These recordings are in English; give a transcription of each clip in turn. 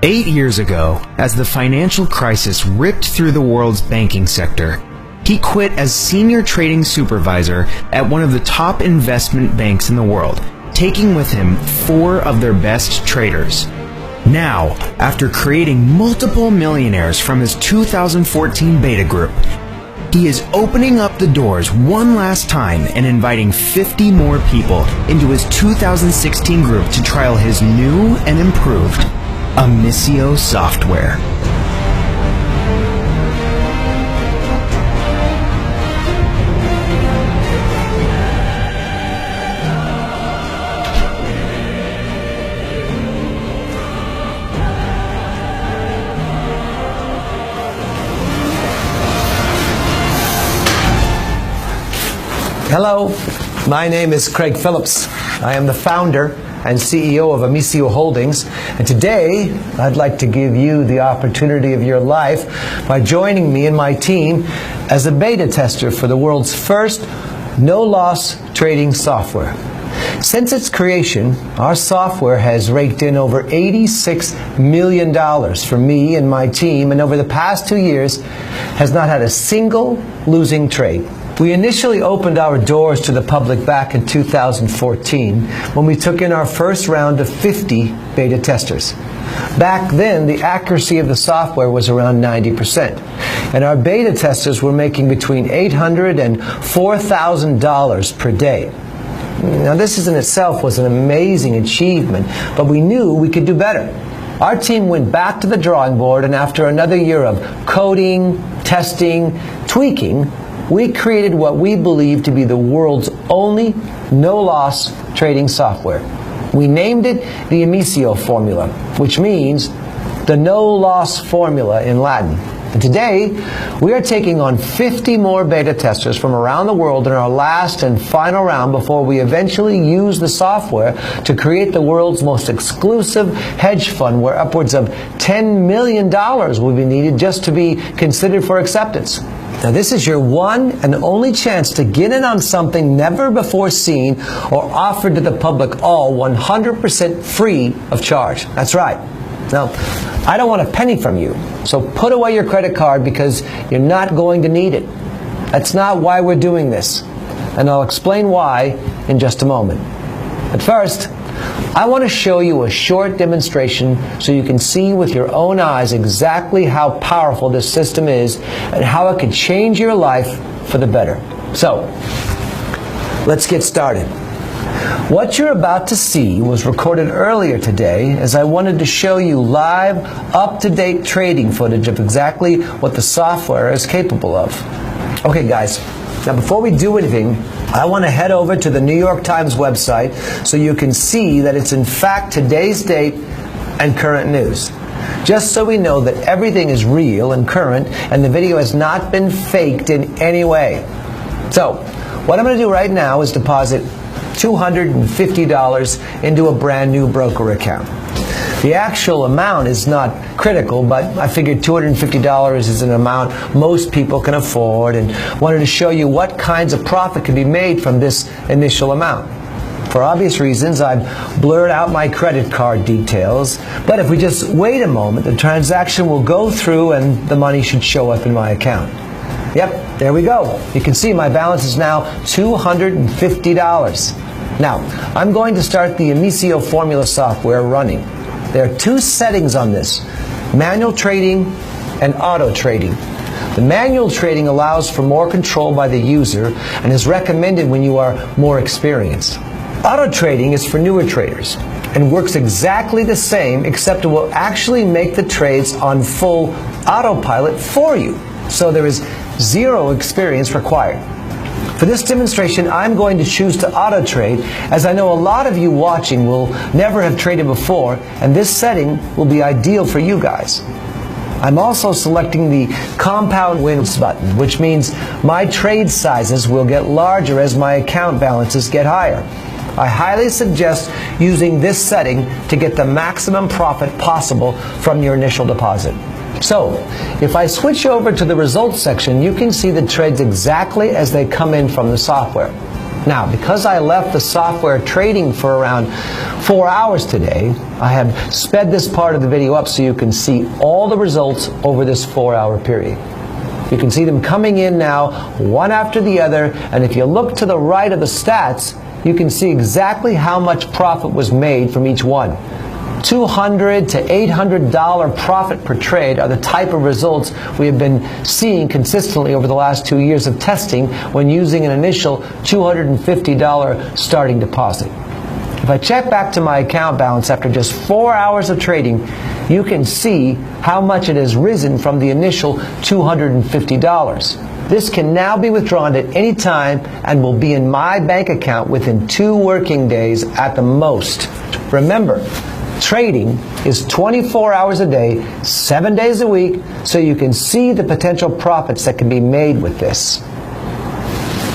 8 years ago, as the financial crisis ripped through the world's banking sector, he quit as senior trading supervisor at one of the top investment banks in the world, taking with him 4 of their best traders. Now, after creating multiple millionaires from his 2014 beta group, he is opening up the doors one last time and inviting 50 more people into his 2016 group to trial his new and improved Amicio software. Hello, my name is Craig Phillips. I am the founder and CEO of Amicio Holdings, and today I'd like to give you the opportunity of your life by joining me and my team as a beta tester for the world's first no-loss trading software. Since its creation, our software has raked in over $86 million for me and my team, and over the past 2 years has not had a single losing trade. We initially opened our doors to the public back in 2014 when we took in our first round of 50 beta testers. Back then, the accuracy of the software was around 90%, and our beta testers were making between $800 and $4,000 per day. Now, this in itself was an amazing achievement, but we knew we could do better. Our team went back to the drawing board, and after another year of coding, testing, tweaking, we created what we believe to be the world's only no-loss trading software. We named it the Amicio formula, which means the no-loss formula in Latin. And today, we are taking on 50 more beta testers from around the world in our last and final round before we eventually use the software to create the world's most exclusive hedge fund, where upwards of $10 million will be needed just to be considered for acceptance. Now, this is your one and only chance to get in on something never before seen or offered to the public, all 100% free of charge. That's right. Now, I don't want a penny from you, so put away your credit card because you're not going to need it. That's not why we're doing this, and I'll explain why in just a moment. But first, I want to show you a short demonstration so you can see with your own eyes exactly how powerful this system is and how it can change your life for the better. So, let's get started. What you're about to see was recorded earlier today, as I wanted to show you live, up-to-date trading footage of exactly what the software is capable of. Okay, guys, now before we do anything, I want to head over to the New York Times website so you can see that it's in fact today's date and current news. Just so we know that everything is real and current and the video has not been faked in any way. So, what I'm going to do right now is deposit $250 into a brand new broker account. The actual amount is not critical, but I figured $250 is an amount most people can afford, and wanted to show you what kinds of profit can be made from this initial amount. For obvious reasons, I've blurred out my credit card details, but if we just wait a moment, the transaction will go through and the money should show up in my account. Yep, there we go. You can see my balance is now $250. Now, I'm going to start the Amicio formula software running. There are 2 settings on this: manual trading and auto trading. The manual trading allows for more control by the user and is recommended when you are more experienced. Auto trading is for newer traders and works exactly the same, except it will actually make the trades on full autopilot for you. So there is 0 experience required. For this demonstration, I'm going to choose to auto trade, as I know a lot of you watching will never have traded before, and this setting will be ideal for you guys. I'm also selecting the compound wins button, which means my trade sizes will get larger as my account balances get higher. I highly suggest using this setting to get the maximum profit possible from your initial deposit. So, if I switch over to the results section, you can see the trades exactly as they come in from the software. Now, because I left the software trading for around 4 hours today, I have sped this part of the video up so you can see all the results over this 4-hour period. You can see them coming in now, one after the other, and if you look to the right of the stats, you can see exactly how much profit was made from each one. $200 to $800 profit per trade are the type of results we have been seeing consistently over the last 2 years of testing when using an initial $250 starting deposit. If I check back to my account balance after just 4 hours of trading, you can see how much it has risen from the initial $250. This can now be withdrawn at any time and will be in my bank account within 2 working days at the most. Remember, trading is 24 hours a day, 7 days a week, so you can see the potential profits that can be made with this.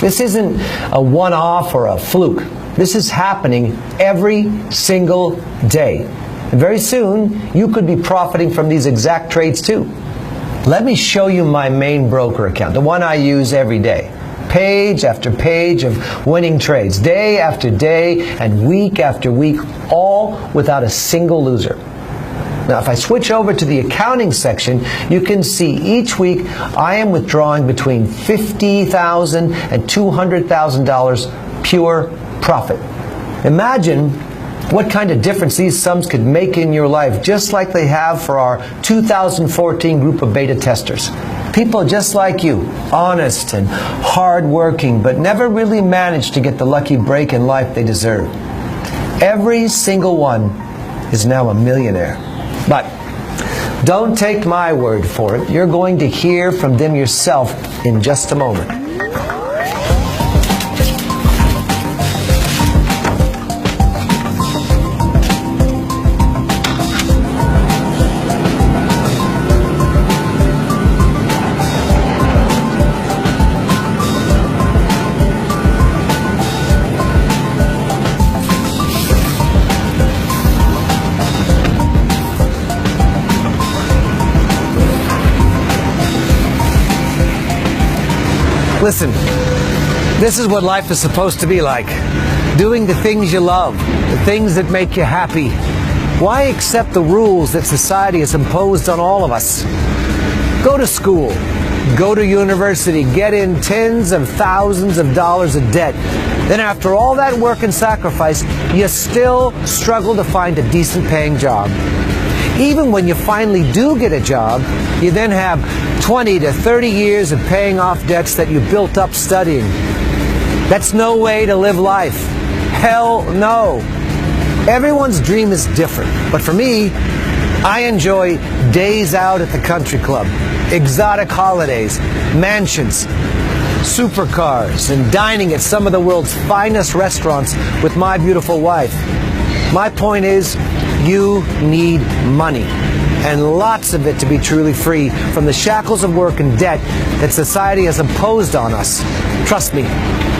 This isn't a one-off or a fluke. This is happening every single day. And very soon, you could be profiting from these exact trades too. Let me show you my main broker account, the one I use every day. Page after page of winning trades, day after day and week after week, all without a single loser. Now, if I switch over to the accounting section, you can see each week I am withdrawing between $50,000 and $200,000 pure profit. Imagine what kind of difference these sums could make in your life, just like they have for our 2014 group of beta testers. People just like you, honest and hardworking, but never really managed to get the lucky break in life they deserve. Every single one is now a millionaire. But don't take my word for it. You're going to hear from them yourself in just a moment. Listen, this is what life is supposed to be like. Doing the things you love, the things that make you happy. Why accept the rules that society has imposed on all of us? Go to school, go to university, get in tens of thousands of dollars of debt. Then after all that work and sacrifice, you still struggle to find a decent paying job. Even when you finally do get a job, you then have 20 to 30 years of paying off debts that you built up studying. That's no way to live life. Hell no. Everyone's dream is different, but for me, I enjoy days out at the country club, exotic holidays, mansions, supercars, and dining at some of the world's finest restaurants with my beautiful wife. My point is, you need money, and lots of it to be truly free from the shackles of work and debt that society has imposed on us. Trust me,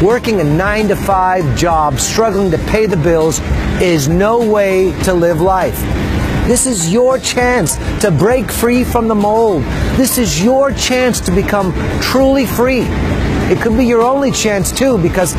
working a 9-to-5 job, struggling to pay the bills, is no way to live life. This is your chance to break free from the mold. This is your chance to become truly free. It could be your only chance too, because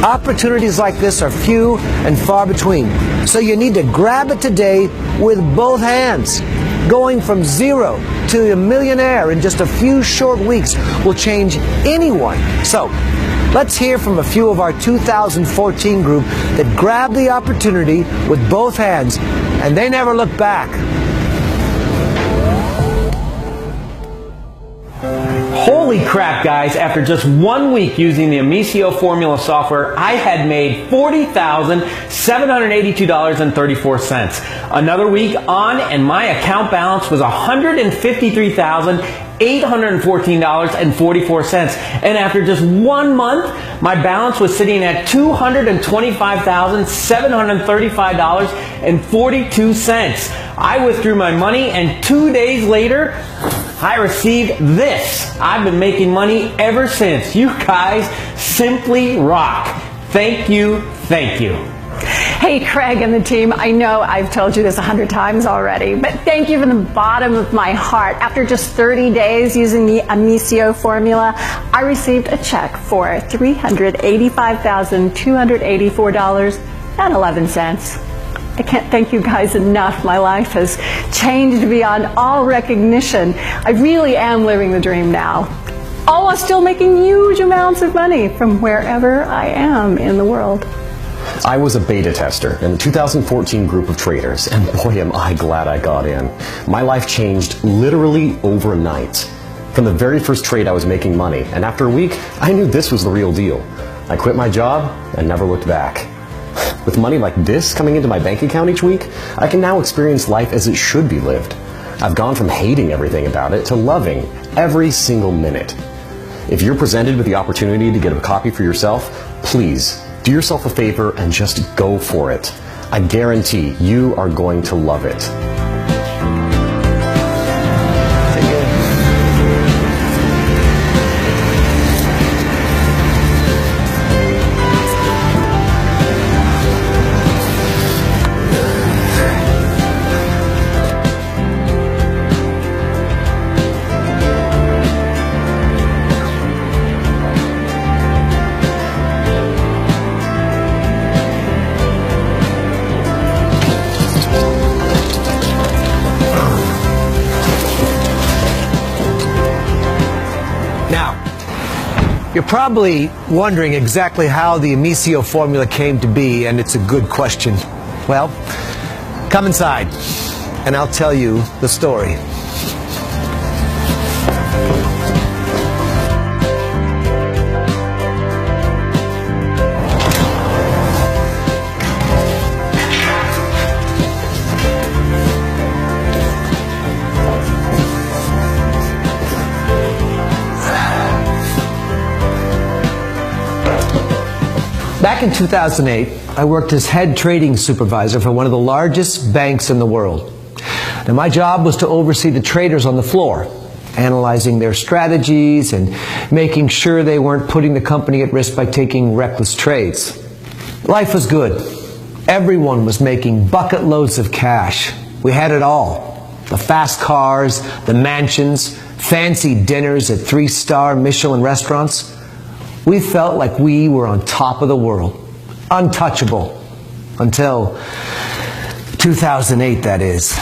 opportunities like this are few and far between. So you need to grab it today with both hands. Going from zero to a millionaire in just a few short weeks will change anyone. So let's hear from a few of our 2014 group that grabbed the opportunity with both hands, and they never looked back. Holy crap, guys, after just 1 week using the Amicio formula software, I had made $40,782.34. Another week on, and my account balance was $153,814.44. And after just 1 month, my balance was sitting at $225,735.42. I withdrew my money, and 2 days later, I received this. I've been making money ever since. You guys simply rock. Thank you, thank you. Hey, Craig and the team, I know I've told you this 100 times already, but thank you from the bottom of my heart. After just 30 days using the Amicio formula, I received a check for $385,284.11. I can't thank you guys enough. My life has changed beyond all recognition. I really am living the dream now, all while still making huge amounts of money from wherever I am in the world. I was a beta tester in the 2014 group of traders, and boy am I glad I got in. My life changed literally overnight. From the very first trade I was making money, and after a week I knew this was the real deal. I quit my job and never looked back. With money like this coming into my bank account each week, I can now experience life as it should be lived. I've gone from hating everything about it to loving every single minute. If you're presented with the opportunity to get a copy for yourself, please do yourself a favor and just go for it. I guarantee you are going to love it. You're probably wondering exactly how the Amicio formula came to be, and it's a good question. Well, come inside, and I'll tell you the story. Back in 2008, I worked as head trading supervisor for one of the largest banks in the world. Now, my job was to oversee the traders on the floor, analyzing their strategies and making sure they weren't putting the company at risk by taking reckless trades. Life was good. Everyone was making bucket loads of cash. We had it all. The fast cars, the mansions, fancy dinners at 3-star Michelin restaurants. We felt like we were on top of the world, untouchable, until 2008, that is.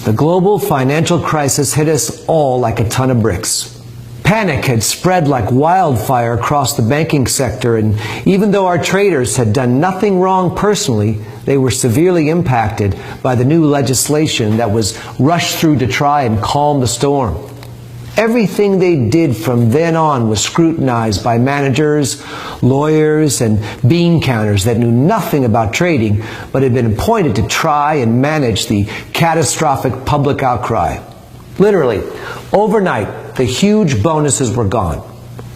The global financial crisis hit us all like a ton of bricks. Panic had spread like wildfire across the banking sector, and even though our traders had done nothing wrong personally, they were severely impacted by the new legislation that was rushed through to try and calm the storm. Everything they did from then on was scrutinized by managers, lawyers, and bean counters that knew nothing about trading but had been appointed to try and manage the catastrophic public outcry. Literally, overnight, the huge bonuses were gone.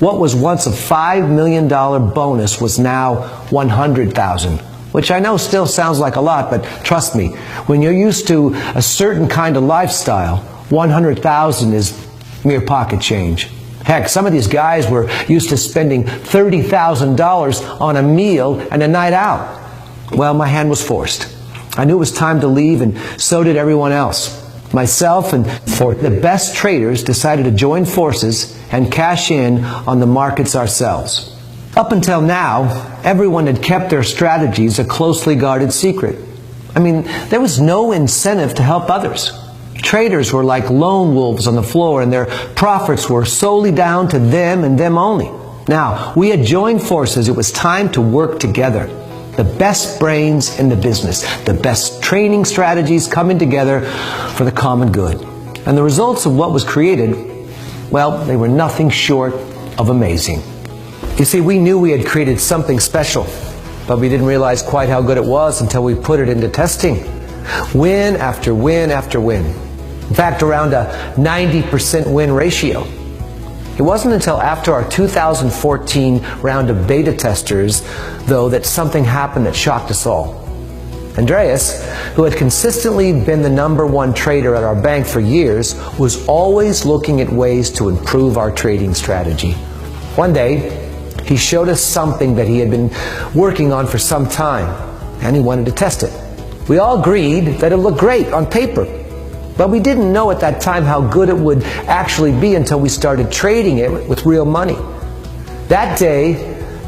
What was once a $5 million bonus was now $100,000, which I know still sounds like a lot, but trust me, when you're used to a certain kind of lifestyle, $100,000 is mere pocket change. Heck, some of these guys were used to spending $30,000 on a meal and a night out. Well, my hand was forced. I knew it was time to leave, and so did everyone else. Myself and the best traders decided to join forces and cash in on the markets ourselves. Up until now, everyone had kept their strategies a closely guarded secret. I mean, there was no incentive to help others. Traders were like lone wolves on the floor, and their profits were solely down to them and them only. Now, we had joined forces. It was time to work together. The best brains in the business, the best training strategies coming together for the common good. And the results of what was created, well, they were nothing short of amazing. You see, we knew we had created something special, but we didn't realize quite how good it was until we put it into testing. Win after win after win. In fact, around a 90% win ratio. It wasn't until after our 2014 round of beta testers, though, that something happened that shocked us all. Andreas, who had consistently been the #1 trader at our bank for years, was always looking at ways to improve our trading strategy. One day, he showed us something that he had been working on for some time. and he wanted to test it. We all agreed that it looked great on paper, but we didn't know at that time how good it would actually be until we started trading it with real money. That day,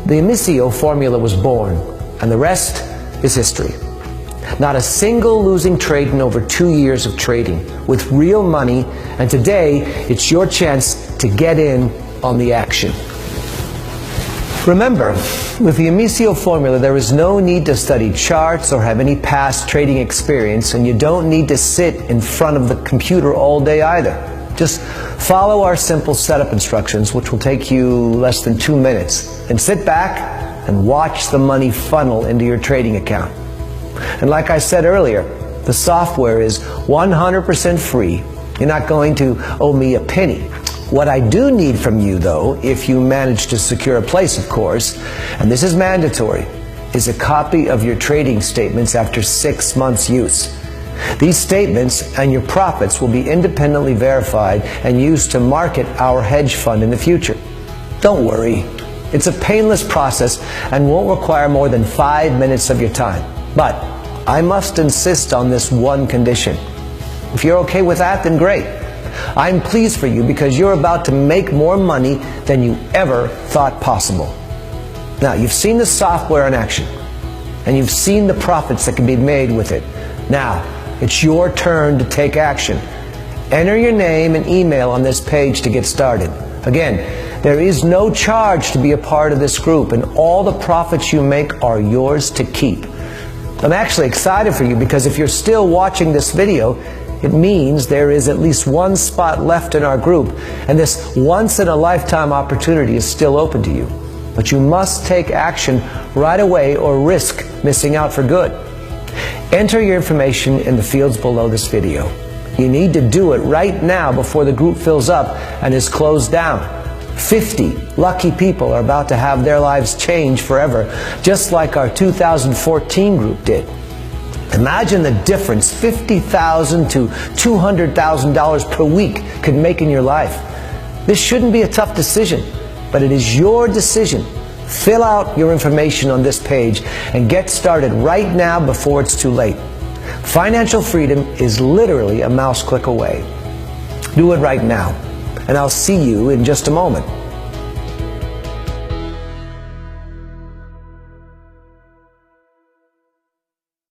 the Amicio formula was born, and the rest is history. Not a single losing trade in over 2 years of trading with real money, and today it's your chance to get in on the action. Remember, with the Amicio formula, there is no need to study charts or have any past trading experience, and you don't need to sit in front of the computer all day either. Just follow our simple setup instructions, which will take you less than 2 minutes, and sit back and watch the money funnel into your trading account. And like I said earlier, the software is 100% free. You're not going to owe me a penny. What I do need from you, though, if you manage to secure a place, of course, and this is mandatory, is a copy of your trading statements after 6 months' use. These statements and your profits will be independently verified and used to market our hedge fund in the future. Don't worry. It's a painless process and won't require more than 5 minutes of your time. But I must insist on this one condition. If you're okay with that, then great. I'm pleased for you because you're about to make more money than you ever thought possible. Now, you've seen the software in action, and you've seen the profits that can be made with it. Now, it's your turn to take action. Enter your name and email on this page to get started. Again, there is no charge to be a part of this group, and all the profits you make are yours to keep. I'm actually excited for you because if you're still watching this video, it means there is at least one spot left in our group, and this once-in-a-lifetime opportunity is still open to you. But you must take action right away or risk missing out for good. Enter your information in the fields below this video. You need to do it right now before the group fills up and is closed down. 50 lucky people are about to have their lives change forever, just like our 2014 group did. Imagine the difference $50,000 to $200,000 per week could make in your life. This shouldn't be a tough decision, but it is your decision. Fill out your information on this page and get started right now before it's too late. Financial freedom is literally a mouse click away. Do it right now, and I'll see you in just a moment.